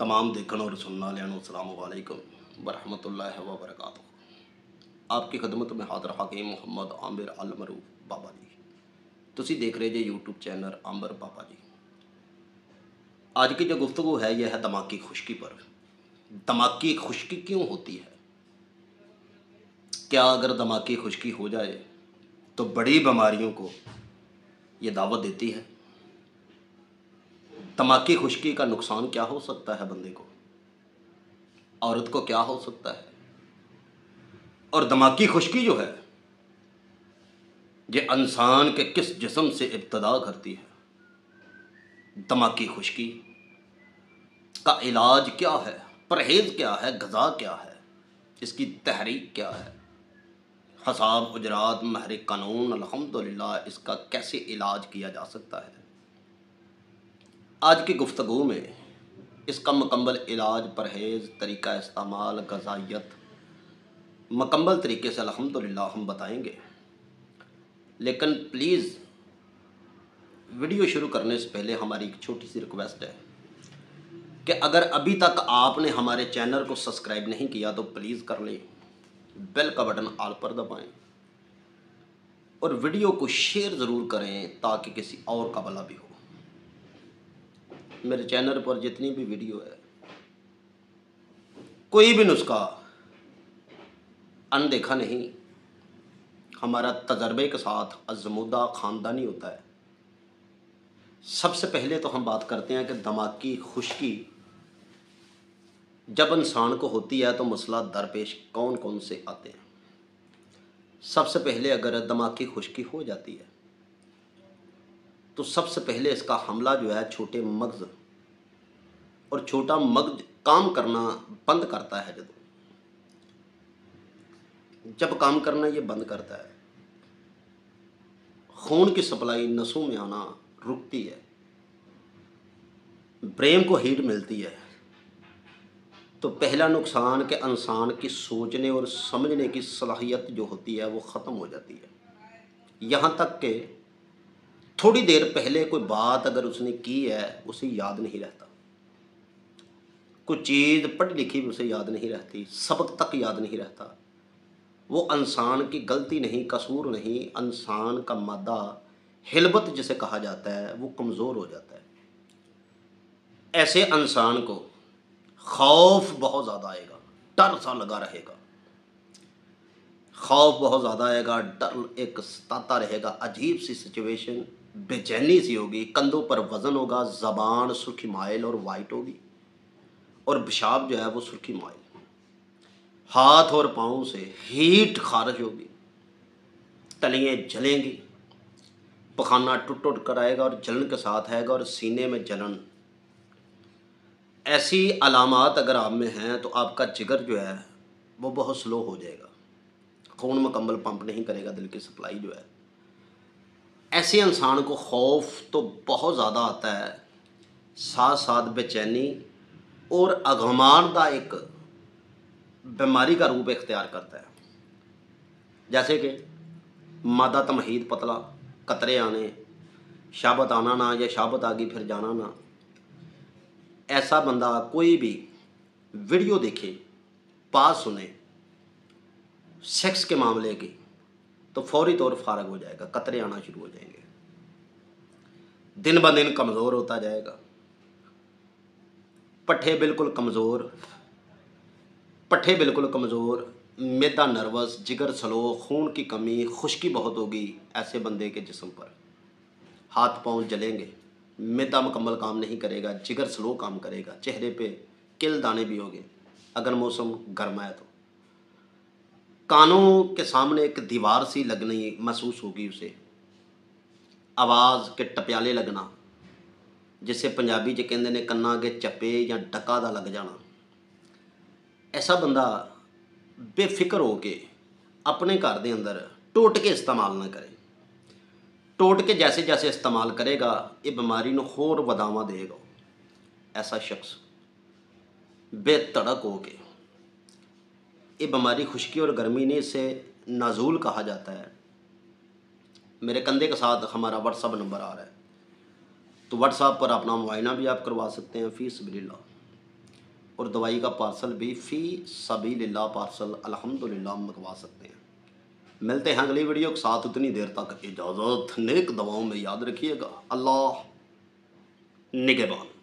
तमाम देखने और सुनने वालों अस्सलाम वालेकुम वरहमतुल्लाहि वबरकातुहू। आपकी खिदमत में हाज़िर हाकिम मुहम्मद आमिर अल मरूफ बाबा जी। तुसी देख रहे जे यूट्यूब चैनल आमिर बाबा जी। आज की जो गुफ्तगू है यह है दिमागी खुश्की पर। दिमागी खुश्की क्यों होती है? क्या अगर दिमागी खुश्की हो जाए तो बड़ी बीमारियों को ये दावत देती है? दिमागी खुश्की का नुकसान क्या हो सकता है बंदे को, औरत को क्या हो सकता है? और दिमागी खुश्की जो है ये इंसान के किस जिस्म से इब्तदा करती है? दिमागी खुश्की का इलाज क्या है? परहेज़ क्या है? ग़िज़ा क्या है? इसकी तहरीक क्या है? हसाब उजरात महर कानून अल्हम्दुलिल्लाह इसका कैसे इलाज किया जा सकता है? आज की गुफ्तगू में इसका मुकम्मल इलाज, परहेज़, तरीक़ा इस्तेमाल, ग़िज़ाइयत मुकम्मल तरीके से अल्हम्दुलिल्लाह हम बताएंगे। लेकिन प्लीज़ वीडियो शुरू करने से पहले हमारी एक छोटी सी रिक्वेस्ट है कि अगर अभी तक आपने हमारे चैनल को सब्सक्राइब नहीं किया तो प्लीज़ कर लें, बेल का बटन ऑल पर दबाएं और वीडियो को शेयर ज़रूर करें ताकि किसी और का भला भी हो। मेरे चैनल पर जितनी भी वीडियो है, कोई भी नुस्खा अनदेखा नहीं, हमारा तजर्बे के साथ आज़मूदा ख़ानदानी होता है। सबसे पहले तो हम बात करते हैं कि दिमागी खुश्की जब इंसान को होती है तो मसला दरपेश कौन कौन से आते हैं। सबसे पहले अगर दिमागी खुश्की हो जाती है तो सबसे पहले इसका हमला जो है छोटे मगज़, और छोटा मगज़ काम करना बंद करता है। जब काम करना ये बंद करता है, खून की सप्लाई नसों में आना रुकती है, ब्रेन को हीट मिलती है, तो पहला नुकसान के इंसान की सोचने और समझने की सलाहियत जो होती है वो ख़त्म हो जाती है। यहाँ तक कि थोड़ी देर पहले कोई बात अगर उसने की है उसे याद नहीं रहता, कोई चीज़ पढ़ी लिखी भी उसे याद नहीं रहती, सबक तक याद नहीं रहता। वो इंसान की गलती नहीं, कसूर नहीं, इंसान का मादा हिलबत जिसे कहा जाता है वो कमज़ोर हो जाता है। ऐसे इंसान को खौफ बहुत ज़्यादा आएगा, डर सा लगा रहेगा, खौफ बहुत ज़्यादा आएगा, डर एक सताता रहेगा, अजीब सी सिचुएशन, बेचैनी सी होगी, कंधों पर वज़न होगा, ज़बान सुर्खी माइल और वाइट होगी और पेशाब जो है वो सुर्खी माइल, हाथ और पाँव से हीट खारिज होगी, तलियाँ जलेंगी, पखाना टुट टुट कर आएगा और जलन के साथ आएगा और सीने में जलन। ऐसी अलामात अगर आप में हैं तो आपका जिगर जो है वो बहुत स्लो हो जाएगा, खून मुकम्मल पंप नहीं करेगा, दिल की सप्लाई जो है। ऐसे इंसान को खौफ तो बहुत ज़्यादा आता है, साथ साथ बेचैनी और अगमानदा एक बीमारी का रूप इख्तियार करता है। जैसे कि मादा तमहीद पतला, कतरे आने, शाबत आना ना या शाबत आ गई फिर जाना ना। ऐसा बंदा कोई भी वीडियो देखे, बात सुने सेक्स के मामले की तो फौरी तौर फारग हो जाएगा, कतरे आना शुरू हो जाएंगे, दिन ब दिन कमज़ोर होता जाएगा, पट्ठे बिल्कुल कमज़ोर, मैदा नर्वस, जिगर स्लो, खून की कमी, खुश्की बहुत होगी। ऐसे बंदे के जिस्म पर हाथ पाँव जलेंगे, मैदा मुकम्मल काम नहीं करेगा, जिगर स्लो काम करेगा, चेहरे पे किल दाने भी होंगे अगर मौसम गर्म है तो, कानों के सामने एक दीवार सी लगनी महसूस होगी उसे, आवाज़ के टप्याले लगना जिसे पंजाबी च कहते हैं कन्ना के चप्पे या डका दा लग जाना। ऐसा बंदा बेफिक्र हो के अपने घर के अंदर टोटके इस्तेमाल ना करे, टोटके जैसे जैसे इस्तेमाल करेगा ये बीमारी को होर बढ़ावा देगा। ऐसा शख्स बेधड़क हो के, ये बीमारी खुश्की और गर्मी ने इसे नाज़ुल कहा जाता है। मेरे कंधे के साथ हमारा व्हाट्सअप नंबर आ रहा है, तो व्हाट्सएप पर अपना मुआयना भी आप करवा सकते हैं फ़ीस बिल्लाह। اور دوائی کا پارسل بھی فی سبیل اللہ پارسل الحمدللہ منگوا سکتے ہیں۔ ملتے ہیں اگلی ویڈیو کے ساتھ، اتنی دیر تک اجازت، نیک دواؤں میں یاد رکھیے گا۔ اللہ نگہبان۔